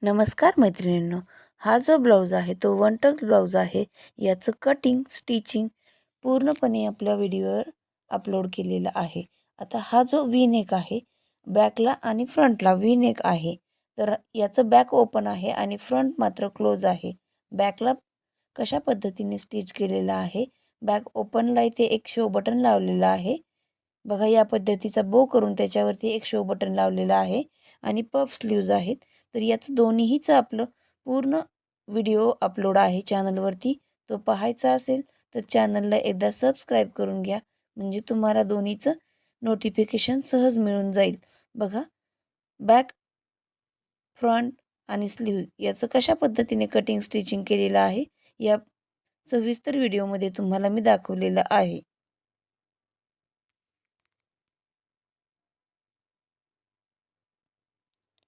नमस्कार मैत्रिणींनो, हा जो ब्लाऊज आहे तो वन टक्स ब्लाऊज आहे. याचं कटिंग स्टिचिंग पूर्णपणे आपल्या व्हिडिओवर अपलोड केलेला आहे. आता हा जो व्ही नेक आहे, बॅकला आणि फ्रंटला व्ही नेक आहे. तर याचं बॅक ओपन आहे आणि फ्रंट मात्र क्लोज आहे. बॅकला कशा पद्धतीने स्टिच केलेलं आहे, बॅक ओपनला इथे एक शो बटन लावलेलं आहे. बघा, या पद्धतीचा बो करून त्याच्यावरती एक शो बटन लावलेलं आहे आणि पफ स्लीव्ज आहेत. तर याचं दोन्हीचं आपलं पूर्ण व्हिडिओ अपलोड आहे चॅनलवरती. तो पाहायचा असेल तर चॅनलला एकदा सबस्क्राईब करून घ्या, म्हणजे तुम्हाला दोन्हीचं नोटिफिकेशन सहज मिळून जाईल. बघा, बॅक, फ्रंट आणि स्लीव्ह याचं कशा पद्धतीने कटिंग स्टिचिंग केलेलं आहे, या सविस्तर व्हिडिओमध्ये तुम्हाला मी दाखवलेलं आहे.